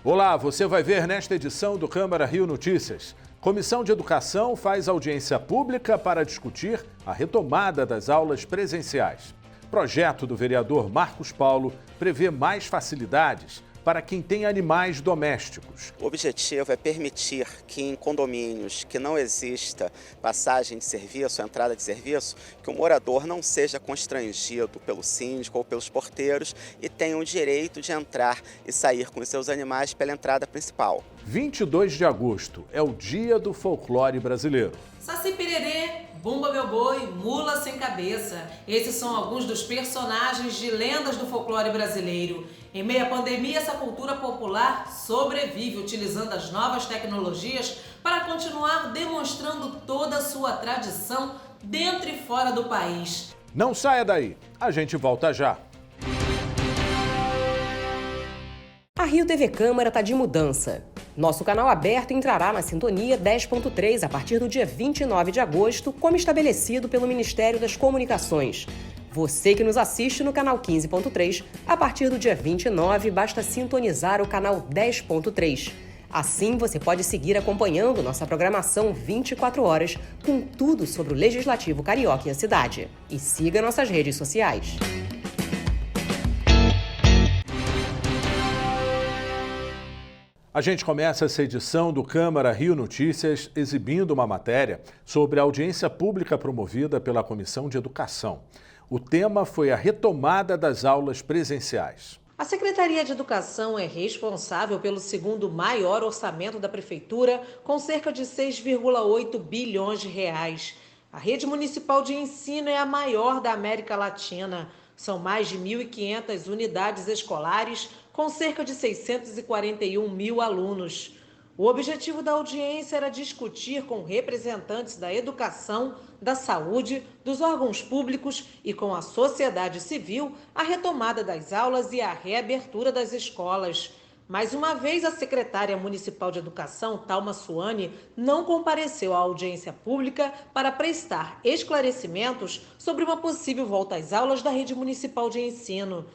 Olá, você vai ver nesta edição do Câmara Rio Notícias. Comissão de Educação faz audiência pública para discutir a retomada das aulas presenciais. Projeto do vereador Marcos Paulo prevê mais facilidades para quem tem animais domésticos. O objetivo é permitir que em condomínios que não exista passagem de serviço, entrada de serviço, que o morador não seja constrangido pelo síndico ou pelos porteiros e tenha o direito de entrar e sair com os seus animais pela entrada principal. 22 de agosto é o Dia do Folclore Brasileiro. Saci Pererê, Bumba Meu Boi, Mula Sem Cabeça. Esses são alguns dos personagens de lendas do folclore brasileiro. Em meio à pandemia, essa cultura popular sobrevive utilizando as novas tecnologias para continuar demonstrando toda a sua tradição dentro e fora do país. Não saia daí, a gente volta já. A Rio TV Câmara está de mudança. Nosso canal aberto entrará na sintonia 10.3 a partir do dia 29 de agosto, como estabelecido pelo Ministério das Comunicações. Você que nos assiste no canal 15.3, a partir do dia 29, basta sintonizar o canal 10.3. Assim, você pode seguir acompanhando nossa programação 24 horas com tudo sobre o Legislativo Carioca e a cidade. E siga nossas redes sociais. A gente começa essa edição do Câmara Rio Notícias exibindo uma matéria sobre a audiência pública promovida pela Comissão de Educação. O tema foi a retomada das aulas presenciais. A Secretaria de Educação é responsável pelo segundo maior orçamento da Prefeitura, com cerca de 6,8 bilhões de reais. A rede municipal de ensino é a maior da América Latina. São mais de 1.500 unidades escolares, com cerca de 641 mil alunos. O objetivo da audiência era discutir com representantes da educação, da saúde, dos órgãos públicos e com a sociedade civil a retomada das aulas e a reabertura das escolas. Mais uma vez, a secretária municipal de educação, Thalma Suane, não compareceu à audiência pública para prestar esclarecimentos sobre uma possível volta às aulas da rede municipal de ensino.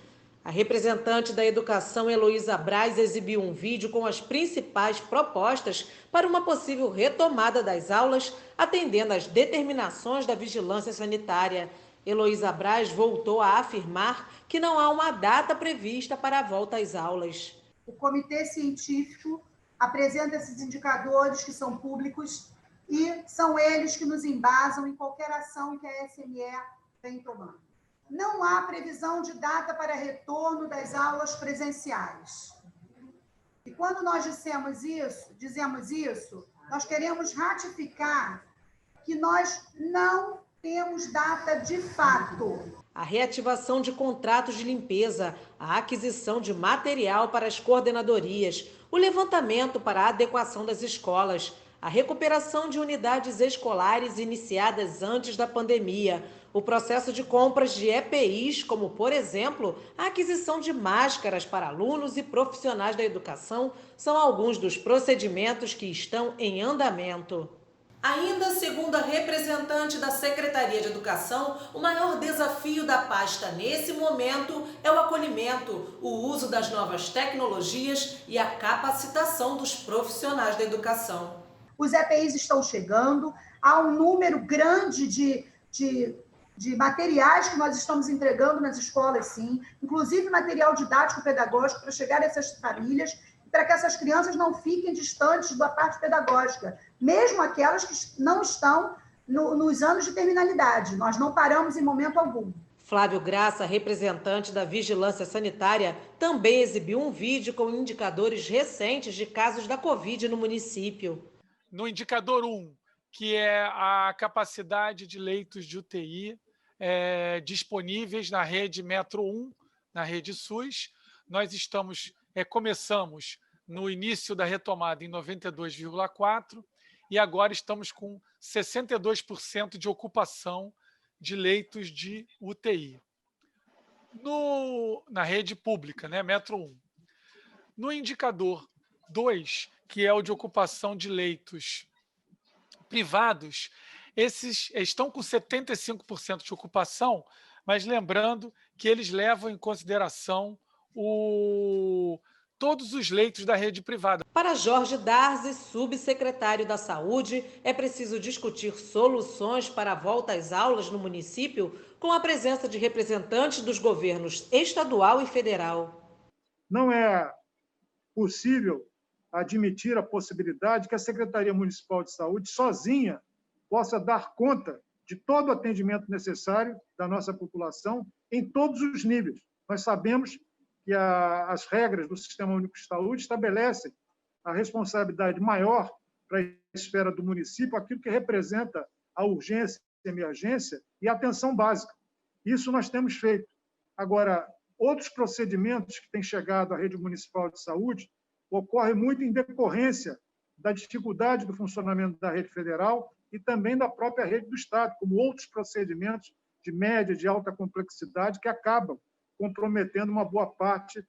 A representante da educação, Heloísa Braz, exibiu um vídeo com as principais propostas para uma possível retomada das aulas, atendendo às determinações da vigilância sanitária. Heloísa Braz voltou a afirmar que não há uma data prevista para a volta às aulas. O comitê científico apresenta esses indicadores que são públicos e são eles que nos embasam em qualquer ação que a SME vem tomando. Não há previsão de data para retorno das aulas presenciais. E quando nós dizemos isso, nós queremos ratificar que nós não temos data de fato. A reativação de contratos de limpeza, a aquisição de material para as coordenadorias, o levantamento para a adequação das escolas, a recuperação de unidades escolares iniciadas antes da pandemia, o processo de compras de EPIs, como, por exemplo, a aquisição de máscaras para alunos e profissionais da educação, são alguns dos procedimentos que estão em andamento. Ainda segundo a representante da Secretaria de Educação, o maior desafio da pasta nesse momento é o acolhimento, o uso das novas tecnologias e a capacitação dos profissionais da educação. Os EPIs estão chegando, há um número grande de materiais que nós estamos entregando nas escolas, sim, inclusive material didático pedagógico para chegar a essas famílias, para que essas crianças não fiquem distantes da parte pedagógica, mesmo aquelas que não estão nos anos de terminalidade. Nós não paramos em momento algum. Flávio Graça, representante da Vigilância Sanitária, também exibiu um vídeo com indicadores recentes de casos da Covid no município. No indicador 1, que é a capacidade de leitos de UTI disponíveis na rede Metro 1, na rede SUS, nós começamos no início da retomada em 92,4% e agora estamos com 62% de ocupação de leitos de UTI. Na rede pública, né, Metro 1. No indicador 2, que é o de ocupação de leitos privados, esses estão com 75% de ocupação, mas lembrando que eles levam em consideração todos os leitos da rede privada. Para Jorge Darzi, subsecretário da Saúde, é preciso discutir soluções para a volta às aulas no município com a presença de representantes dos governos estadual e federal. Não é possível admitir a possibilidade que a Secretaria Municipal de Saúde sozinha possa dar conta de todo o atendimento necessário da nossa população em todos os níveis. Nós sabemos que as regras do Sistema Único de Saúde estabelecem a responsabilidade maior para a esfera do município, aquilo que representa a urgência, a emergência e a atenção básica. Isso nós temos feito. Agora, outros procedimentos que têm chegado à rede municipal de saúde ocorrem muito em decorrência da dificuldade do funcionamento da rede federal e também da própria rede do Estado, como outros procedimentos de média, de alta complexidade que acabam comprometendo uma boa parte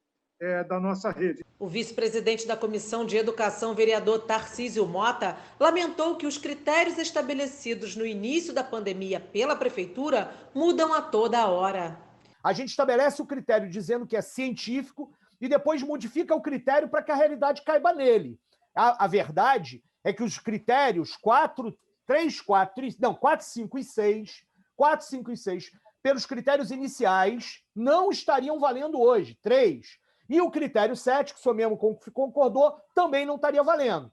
da nossa rede. O vice-presidente da Comissão de Educação, vereador Tarcísio Mota, lamentou que os critérios estabelecidos no início da pandemia pela Prefeitura mudam a toda hora. A gente estabelece o critério dizendo que é científico e depois modifica o critério para que a realidade caiba nele. A verdade é que os critérios 4, 5 e 6, pelos critérios iniciais, não estariam valendo hoje, 3. E o critério 7, que o senhor mesmo concordou, também não estaria valendo.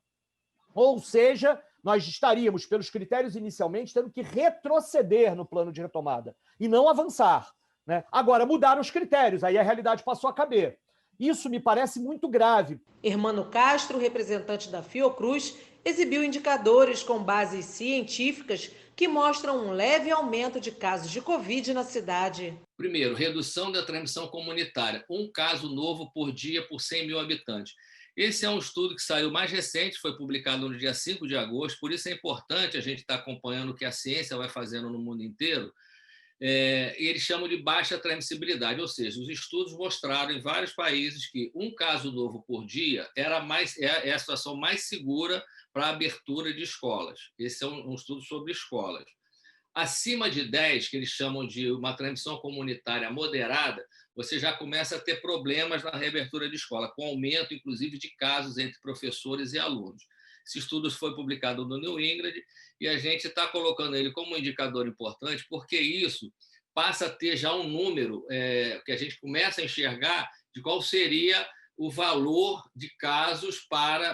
Ou seja, nós estaríamos, pelos critérios inicialmente, tendo que retroceder no plano de retomada e não avançar, né? Agora, mudaram os critérios, aí a realidade passou a caber. Isso me parece muito grave. Hermano Castro, representante da Fiocruz, exibiu indicadores com bases científicas que mostram um leve aumento de casos de Covid na cidade. Primeiro, redução da transmissão comunitária. 1 caso novo por dia por 100 mil habitantes. Esse é um estudo que saiu mais recente, foi publicado no dia 5 de agosto, por isso é importante a gente estar acompanhando o que a ciência vai fazendo no mundo inteiro. Eles chamam de baixa transmissibilidade, ou seja, os estudos mostraram em vários países que 1 caso novo por dia é a situação mais segura para a abertura de escolas. Esse é um estudo sobre escolas. Acima de 10, que eles chamam de uma transmissão comunitária moderada, você já começa a ter problemas na reabertura de escola, com aumento, inclusive, de casos entre professores e alunos. Esse estudo foi publicado no New England e a gente está colocando ele como um indicador importante, porque isso passa a ter já um número que a gente começa a enxergar de qual seria o valor de casos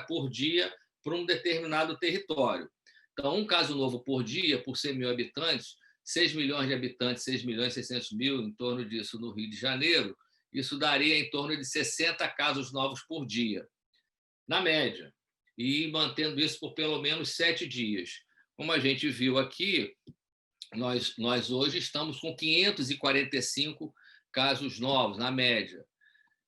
por dia para um determinado território. Então, 1 caso novo por dia, por 100 mil habitantes, 6 milhões de habitantes, 6 milhões e 600 mil, em torno disso no Rio de Janeiro, isso daria em torno de 60 casos novos por dia, na média, e mantendo isso por pelo menos 7 dias. Como a gente viu aqui, nós hoje estamos com 545 casos novos, na média,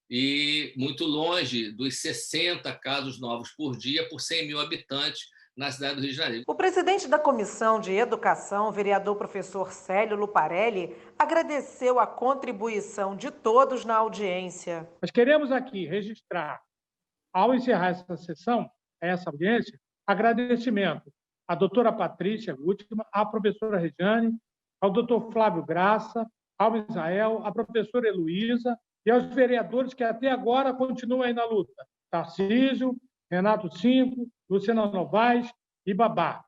e muito longe dos 60 casos novos por dia por 100 mil habitantes na cidade do Rio de Janeiro. O presidente da Comissão de Educação, vereador professor Célio Luparelli, agradeceu a contribuição de todos na audiência. Nós queremos aqui registrar, ao encerrar essa sessão, essa audiência, agradecimento à doutora Patrícia Gutmann, à professora Regiane, ao doutor Flávio Graça, ao Israel, à professora Heloísa e aos vereadores que até agora continuam aí na luta. Tarcísio, Renato Cinco, Luciana Novaes e Babá.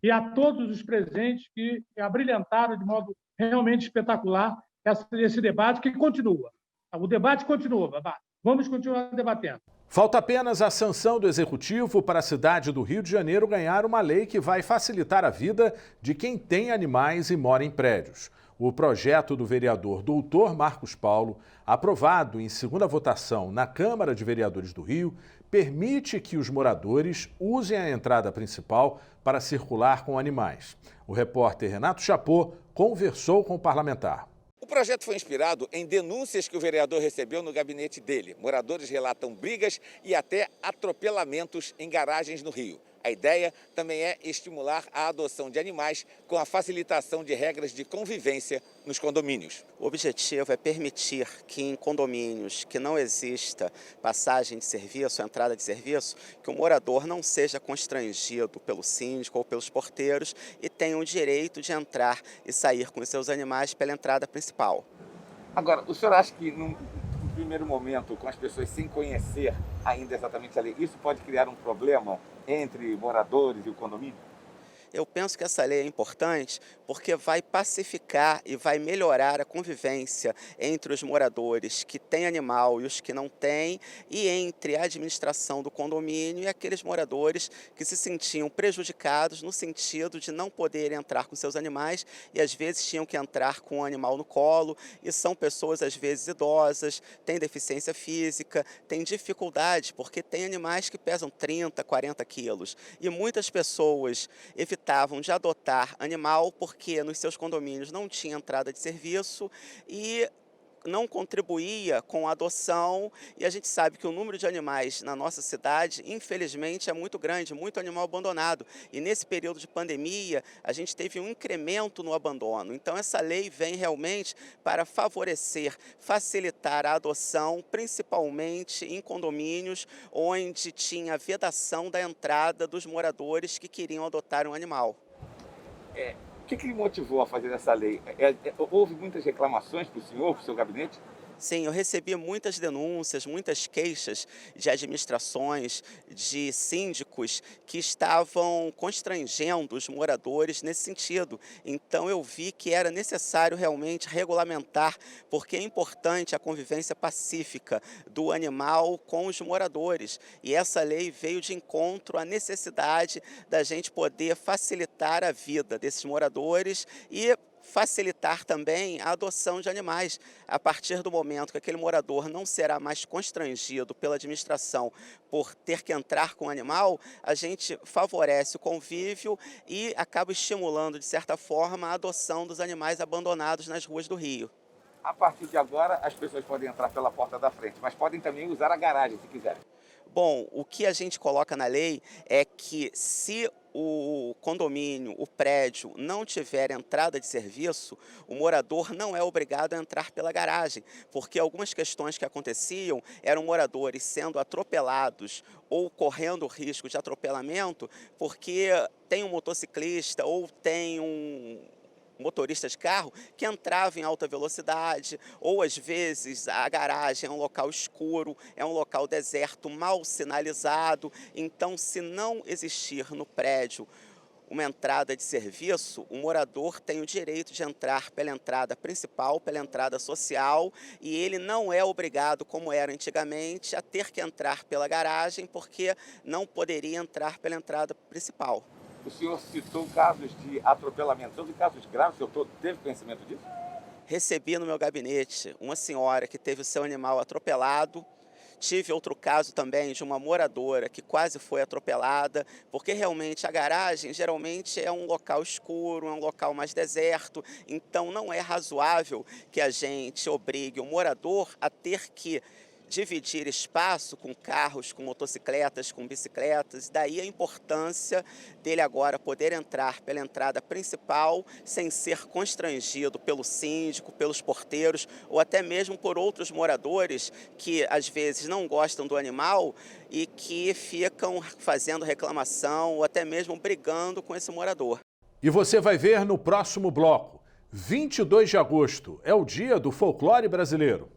E a todos os presentes que abrilhantaram de modo realmente espetacular esse debate que continua. O debate continua, Babá. Vamos continuar debatendo. Falta apenas a sanção do Executivo para a cidade do Rio de Janeiro ganhar uma lei que vai facilitar a vida de quem tem animais e mora em prédios. O projeto do vereador Doutor Marcos Paulo, aprovado em segunda votação na Câmara de Vereadores do Rio, permite que os moradores usem a entrada principal para circular com animais. O repórter Renato Chapô conversou com o parlamentar. O projeto foi inspirado em denúncias que o vereador recebeu no gabinete dele. Moradores relatam brigas e até atropelamentos em garagens no Rio. A ideia também é estimular a adoção de animais com a facilitação de regras de convivência nos condomínios. O objetivo é permitir que em condomínios que não exista passagem de serviço, entrada de serviço, que o morador não seja constrangido pelo síndico ou pelos porteiros e tenha o direito de entrar e sair com os seus animais pela entrada principal. Agora, o senhor acha que primeiro momento, com as pessoas sem conhecer ainda exatamente a lei, isso pode criar um problema entre moradores e o condomínio? Eu penso que essa lei é importante porque vai pacificar e vai melhorar a convivência entre os moradores que têm animal e os que não têm, e entre a administração do condomínio e aqueles moradores que se sentiam prejudicados no sentido de não poderem entrar com seus animais e às vezes tinham que entrar com o animal no colo, e são pessoas às vezes idosas, têm deficiência física, têm dificuldade porque têm animais que pesam 30, 40 quilos, e muitas pessoas evitavam de adotar animal porque nos seus condomínios não tinha entrada de serviço e não contribuía com a adoção, e a gente sabe que o número de animais na nossa cidade, infelizmente, é muito grande, muito animal abandonado, e nesse período de pandemia a gente teve um incremento no abandono. Então essa lei vem realmente para favorecer, facilitar a adoção, principalmente em condomínios onde tinha vedação da entrada dos moradores que queriam adotar um animal. O que lhe motivou a fazer essa lei? Houve muitas reclamações para o senhor, para o seu gabinete? Sim, eu recebi muitas denúncias, muitas queixas de administrações, de síndicos que estavam constrangendo os moradores nesse sentido. Então eu vi que era necessário realmente regulamentar, porque é importante a convivência pacífica do animal com os moradores. E essa lei veio de encontro à necessidade da gente poder facilitar a vida desses moradores e facilitar também a adoção de animais. A partir do momento que aquele morador não será mais constrangido pela administração por ter que entrar com o animal, a gente favorece o convívio e acaba estimulando, de certa forma, a adoção dos animais abandonados nas ruas do Rio. A partir de agora, as pessoas podem entrar pela porta da frente, mas podem também usar a garagem, se quiserem. Bom, o que a gente coloca na lei é que se o condomínio, o prédio, não tiver entrada de serviço, o morador não é obrigado a entrar pela garagem, porque algumas questões que aconteciam eram moradores sendo atropelados ou correndo risco de atropelamento porque tem um motociclista ou tem um motorista de carro que entrava em alta velocidade, ou às vezes a garagem é um local escuro, é um local deserto, mal sinalizado. Então, se não existir no prédio uma entrada de serviço, o morador tem o direito de entrar pela entrada principal, pela entrada social, e ele não é obrigado, como era antigamente, a ter que entrar pela garagem, porque não poderia entrar pela entrada principal. O senhor citou casos de atropelamento. Todos os casos graves, o senhor teve conhecimento disso? Recebi no meu gabinete uma senhora que teve o seu animal atropelado. Tive outro caso também de uma moradora que quase foi atropelada, porque realmente a garagem geralmente é um local escuro, é um local mais deserto, então não é razoável que a gente obrigue o morador a ter que dividir espaço com carros, com motocicletas, com bicicletas. Daí a importância dele agora poder entrar pela entrada principal sem ser constrangido pelo síndico, pelos porteiros ou até mesmo por outros moradores que às vezes não gostam do animal e que ficam fazendo reclamação ou até mesmo brigando com esse morador. E você vai ver no próximo bloco. 22 de agosto é o dia do folclore brasileiro.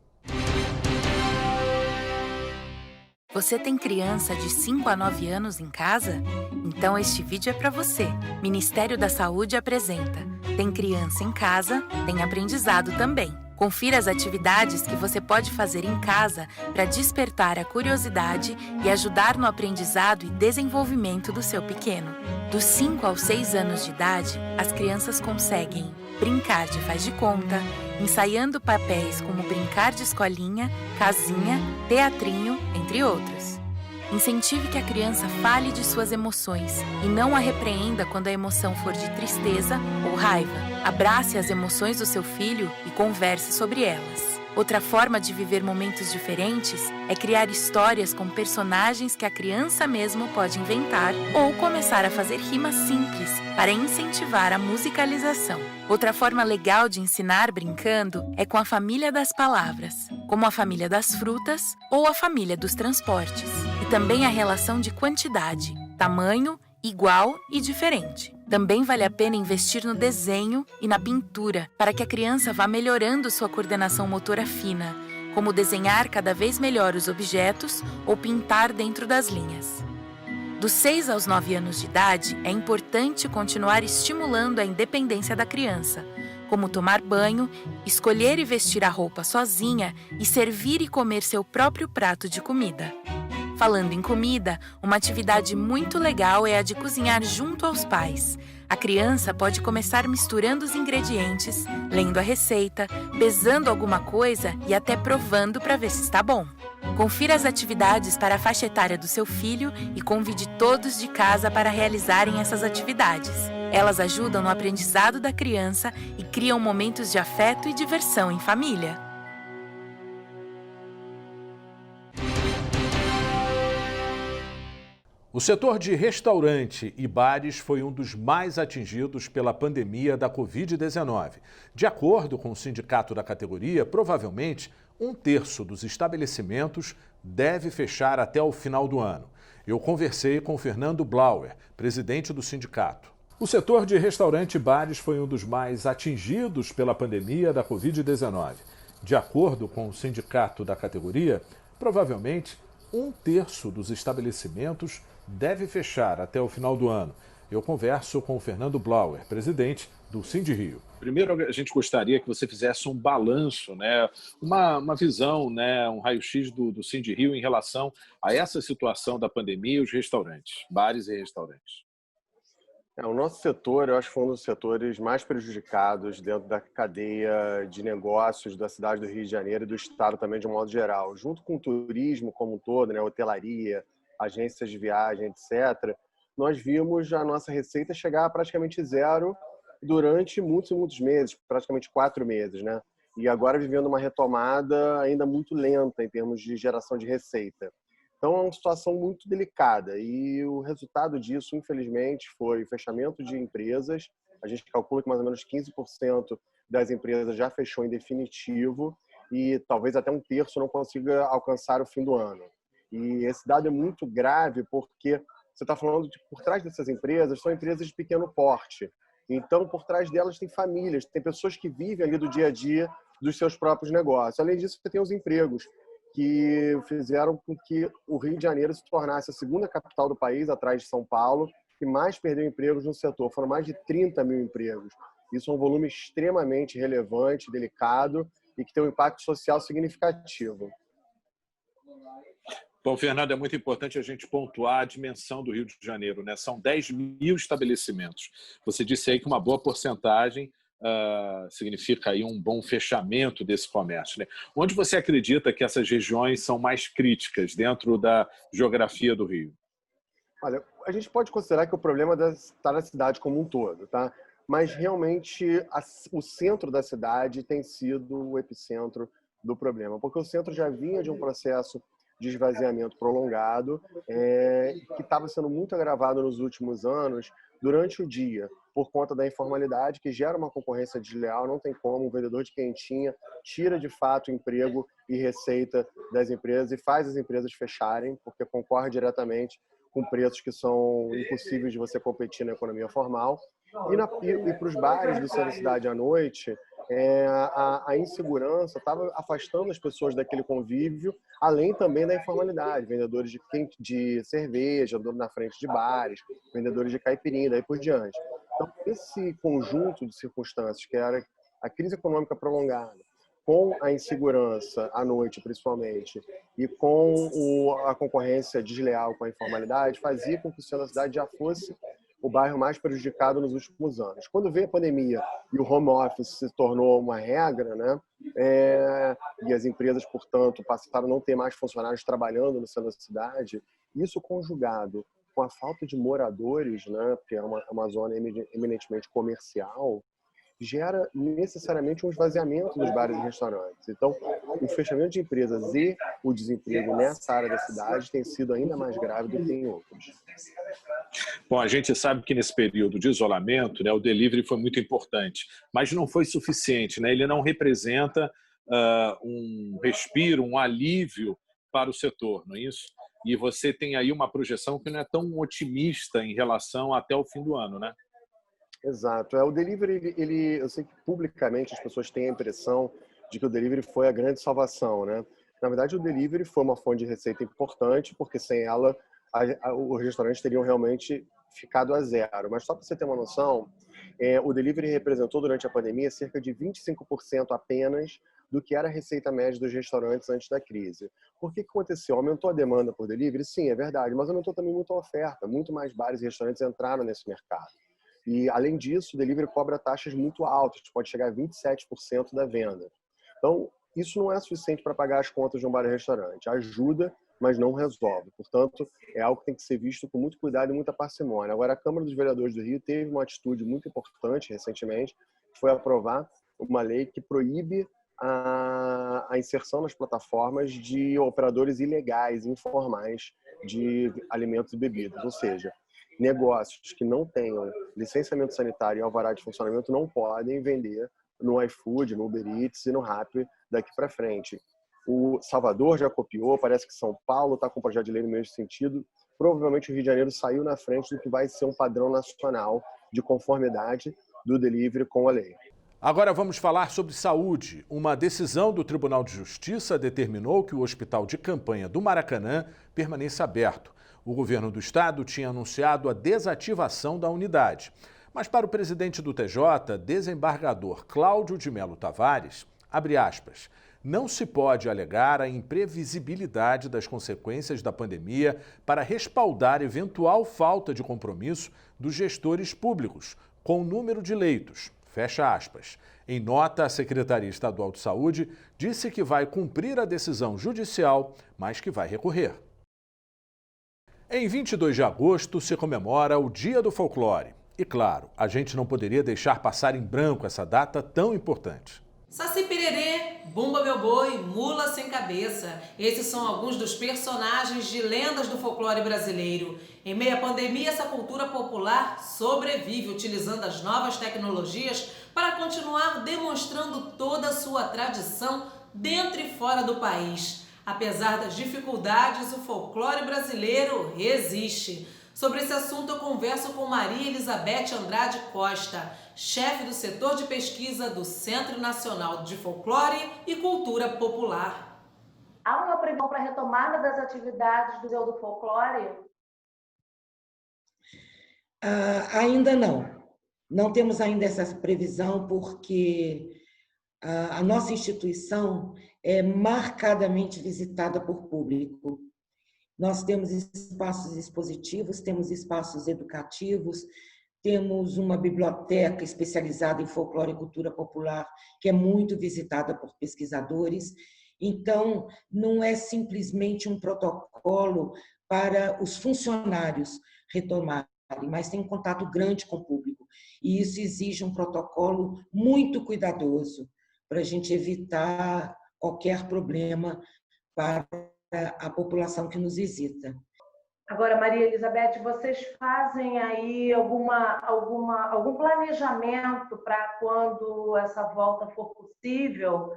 Você tem criança de 5 a 9 anos em casa? Então este vídeo é para você. Ministério da Saúde apresenta. Tem criança em casa, tem aprendizado também. Confira as atividades que você pode fazer em casa para despertar a curiosidade e ajudar no aprendizado e desenvolvimento do seu pequeno. Dos 5 aos 6 anos de idade, as crianças conseguem brincar de faz de conta, ensaiando papéis como brincar de escolinha, casinha, teatrinho, entre outros. Incentive que a criança fale de suas emoções e não a repreenda quando a emoção for de tristeza ou raiva. Abrace as emoções do seu filho e converse sobre elas. Outra forma de viver momentos diferentes é criar histórias com personagens que a criança mesmo pode inventar ou começar a fazer rimas simples para incentivar a musicalização. Outra forma legal de ensinar brincando é com a família das palavras, como a família das frutas ou a família dos transportes. E também a relação de quantidade, tamanho, igual e diferente. Também vale a pena investir no desenho e na pintura, para que a criança vá melhorando sua coordenação motora fina, como desenhar cada vez melhor os objetos ou pintar dentro das linhas. Dos 6 aos 9 anos de idade, é importante continuar estimulando a independência da criança, como tomar banho, escolher e vestir a roupa sozinha e servir e comer seu próprio prato de comida. Falando em comida, uma atividade muito legal é a de cozinhar junto aos pais. A criança pode começar misturando os ingredientes, lendo a receita, pesando alguma coisa e até provando para ver se está bom. Confira as atividades para a faixa etária do seu filho e convide todos de casa para realizarem essas atividades. Elas ajudam no aprendizado da criança e criam momentos de afeto e diversão em família. O setor de restaurante e bares foi um dos mais atingidos pela pandemia da Covid-19. De acordo com o sindicato da categoria, provavelmente 1/3 dos estabelecimentos deve fechar até o final do ano. Eu conversei com Fernando Blauer, presidente do sindicato. O setor de restaurante e bares foi um dos mais atingidos pela pandemia da Covid-19. De acordo com o sindicato da categoria, provavelmente 1/3 dos estabelecimentos deve fechar até o final do ano. Eu converso com o Fernando Blauer, presidente do Sindrio. Primeiro, a gente gostaria que você fizesse um balanço, né, uma visão, né, um raio-x do Sindrio em relação a essa situação da pandemia e os restaurantes, bares e restaurantes. O nosso setor, eu acho que foi um dos setores mais prejudicados dentro da cadeia de negócios da cidade do Rio de Janeiro e do estado também de um modo geral. Junto com o turismo como um todo, né, hotelaria, agências de viagem, etc., nós vimos a nossa receita chegar a praticamente zero durante muitos e muitos meses, praticamente 4 meses, né? E agora vivendo uma retomada ainda muito lenta em termos de geração de receita. Então é uma situação muito delicada e o resultado disso, infelizmente, foi o fechamento de empresas. A gente calcula que mais ou menos 15% das empresas já fechou em definitivo e talvez até 1/3 não consiga alcançar o fim do ano. E esse dado é muito grave porque você está falando de por trás dessas empresas, são empresas de pequeno porte. Então, por trás delas tem famílias, tem pessoas que vivem ali do dia a dia dos seus próprios negócios. Além disso, você tem os empregos que fizeram com que o Rio de Janeiro se tornasse a segunda capital do país, atrás de São Paulo, que mais perdeu empregos no setor. Foram mais de 30 mil empregos. Isso é um volume extremamente relevante, delicado e que tem um impacto social significativo. Bom, Fernando, é muito importante a gente pontuar a dimensão do Rio de Janeiro, né? São 10 mil estabelecimentos. Você disse aí que uma boa porcentagem significa aí um bom fechamento desse comércio, né? Onde você acredita que essas regiões são mais críticas dentro da geografia do Rio? Olha, a gente pode considerar que o problema está na cidade como um todo, tá? Mas realmente o centro da cidade tem sido o epicentro do problema, porque o centro já vinha de um processo de esvaziamento prolongado, que estava sendo muito agravado nos últimos anos durante o dia, por conta da informalidade, que gera uma concorrência desleal. Não tem como, um vendedor de quentinha tira de fato emprego e receita das empresas e faz as empresas fecharem, porque concorre diretamente com preços que são impossíveis de você competir na economia formal. E para os bares do centro da cidade à noite, a insegurança estava afastando as pessoas daquele convívio, além também da informalidade, vendedores de cerveja, andando na frente de bares, vendedores de caipirinha, daí por diante. Então, esse conjunto de circunstâncias, que era a crise econômica prolongada, com a insegurança à noite, principalmente, e com a concorrência desleal com a informalidade, fazia com que o centro da cidade já fosse o bairro mais prejudicado nos últimos anos. Quando veio a pandemia e o home office se tornou uma regra, né, e as empresas, portanto, passaram a não ter mais funcionários trabalhando no centro da cidade, isso conjugado com a falta de moradores, né, porque é uma zona eminentemente comercial, gera necessariamente um esvaziamento dos bares e restaurantes. Então, o fechamento de empresas e o desemprego nessa área da cidade tem sido ainda mais grave do que em outros. Bom, a gente sabe que nesse período de isolamento, né, o delivery foi muito importante, mas não foi suficiente, né? Ele não representa um respiro, um alívio para o setor, não é isso? E você tem aí uma projeção que não é tão otimista em relação até o fim do ano, né? Exato. O delivery, eu sei que publicamente as pessoas têm a impressão de que o delivery foi a grande salvação, né? Na verdade, o delivery foi uma fonte de receita importante, porque sem ela os restaurantes teriam realmente ficado a zero. Mas só para você ter uma noção, o delivery representou durante a pandemia cerca de 25% apenas do que era a receita média dos restaurantes antes da crise. Por que aconteceu? Aumentou a demanda por delivery? Sim, é verdade, mas aumentou também muito a oferta. Muito mais bares e restaurantes entraram nesse mercado. E, além disso, o delivery cobra taxas muito altas, pode chegar a 27% da venda. Então, isso não é suficiente para pagar as contas de um bar e restaurante. Ajuda, mas não resolve. Portanto, é algo que tem que ser visto com muito cuidado e muita parcimônia. Agora, a Câmara dos Vereadores do Rio teve uma atitude muito importante recentemente, que foi aprovar uma lei que proíbe a inserção nas plataformas de operadores ilegais, informais de alimentos e bebidas. Ou seja, negócios que não tenham licenciamento sanitário e alvará de funcionamento não podem vender no iFood, no Uber Eats e no Rappi daqui para frente. O Salvador já copiou, parece que São Paulo está com um projeto de lei no mesmo sentido. Provavelmente o Rio de Janeiro saiu na frente do que vai ser um padrão nacional de conformidade do delivery com a lei. Agora vamos falar sobre saúde. Uma decisão do Tribunal de Justiça determinou que o hospital de campanha do Maracanã permaneça aberto. O governo do estado tinha anunciado a desativação da unidade. Mas para o presidente do TJ, desembargador Cláudio de Melo Tavares, abre aspas, não se pode alegar a imprevisibilidade das consequências da pandemia para respaldar eventual falta de compromisso dos gestores públicos com o número de leitos. Fecha aspas. Em nota, a Secretaria Estadual de Saúde disse que vai cumprir a decisão judicial, mas que vai recorrer. Em 22 de agosto se comemora o Dia do Folclore. E claro, a gente não poderia deixar passar em branco essa data tão importante. Saci Pererê, Bumba Meu Boi, Mula Sem Cabeça. Esses são alguns dos personagens de lendas do folclore brasileiro. Em meio à pandemia, essa cultura popular sobrevive utilizando as novas tecnologias para continuar demonstrando toda a sua tradição dentro e fora do país. Apesar das dificuldades, o folclore brasileiro resiste. Sobre esse assunto, eu converso com Maria Elizabeth Andrade Costa, chefe do setor de pesquisa do Centro Nacional de Folclore e Cultura Popular. Há uma previsão para a retomada das atividades do Museu do Folclore? Ainda não. Não temos ainda essa previsão porque a nossa instituição é marcadamente visitada por público. Nós temos espaços expositivos, temos espaços educativos, temos uma biblioteca especializada em folclore e cultura popular, que é muito visitada por pesquisadores. Então, não é simplesmente um protocolo para os funcionários retomarem, mas tem um contato grande com o público. E isso exige um protocolo muito cuidadoso para a gente evitar qualquer problema para a população que nos visita. Agora, Maria Elizabeth, vocês fazem aí algum planejamento para quando essa volta for possível?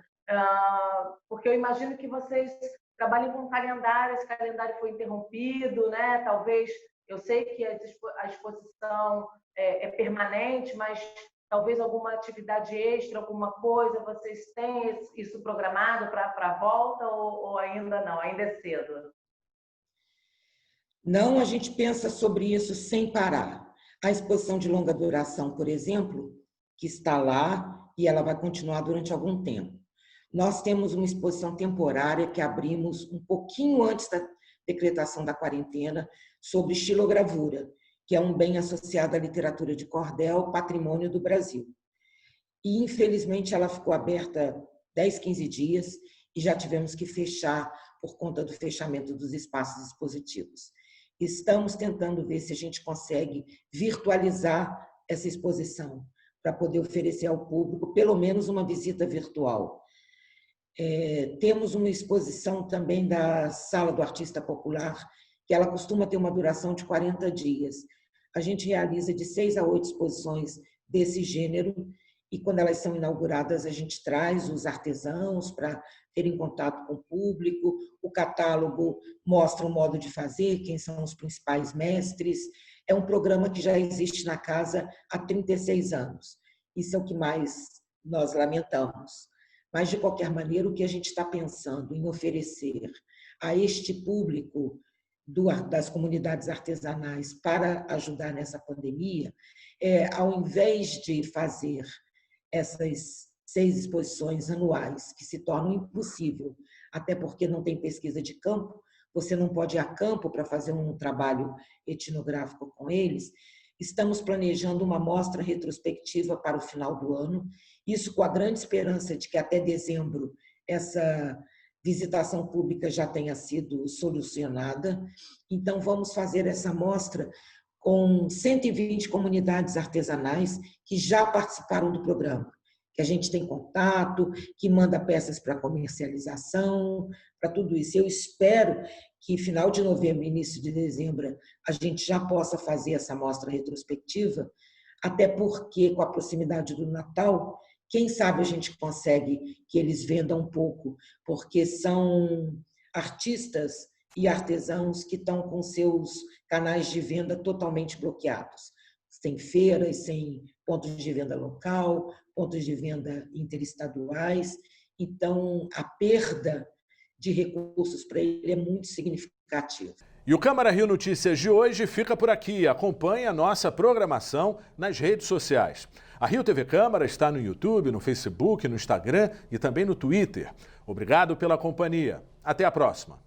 Porque eu imagino que vocês trabalhem com um calendário, esse calendário foi interrompido, né? Talvez, eu sei que a exposição é permanente, mas talvez alguma atividade extra, alguma coisa, vocês têm isso programado para a volta ou ainda não? Ainda é cedo? Não, a gente pensa sobre isso sem parar. A exposição de longa duração, por exemplo, que está lá e ela vai continuar durante algum tempo. Nós temos uma exposição temporária que abrimos um pouquinho antes da decretação da quarentena sobre estilogravura, que é um bem associado à literatura de cordel, patrimônio do Brasil. E, infelizmente, ela ficou aberta 10, 15 dias e já tivemos que fechar por conta do fechamento dos espaços expositivos. Estamos tentando ver se a gente consegue virtualizar essa exposição para poder oferecer ao público pelo menos uma visita virtual. Temos uma exposição também da Sala do Artista Popular, que ela costuma ter uma duração de 40 dias. A gente realiza de 6 a 8 exposições desse gênero e quando elas são inauguradas a gente traz os artesãos para terem contato com o público, o catálogo mostra o modo de fazer, quem são os principais mestres. É um programa que já existe na casa há 36 anos. Isso é o que mais nós lamentamos. Mas, de qualquer maneira, o que a gente está pensando em oferecer a este público das comunidades artesanais para ajudar nessa pandemia, ao invés de fazer essas 6 exposições anuais, que se tornam impossível, até porque não tem pesquisa de campo, você não pode ir a campo para fazer um trabalho etnográfico com eles, estamos planejando uma mostra retrospectiva para o final do ano, isso com a grande esperança de que até dezembro essa visitação pública já tenha sido solucionada. Então, vamos fazer essa mostra com 120 comunidades artesanais que já participaram do programa, que a gente tem contato, que manda peças para comercialização, para tudo isso. Eu espero que final de novembro, início de dezembro, a gente já possa fazer essa mostra retrospectiva, até porque, com a proximidade do Natal, quem sabe a gente consegue que eles vendam um pouco, porque são artistas e artesãos que estão com seus canais de venda totalmente bloqueados. Sem feiras, sem pontos de venda local, pontos de venda interestaduais. Então, a perda de recursos para ele é muito significativa. E o Câmara Rio Notícias de hoje fica por aqui. Acompanhe a nossa programação nas redes sociais. A Rio TV Câmara está no YouTube, no Facebook, no Instagram e também no Twitter. Obrigado pela companhia. Até a próxima.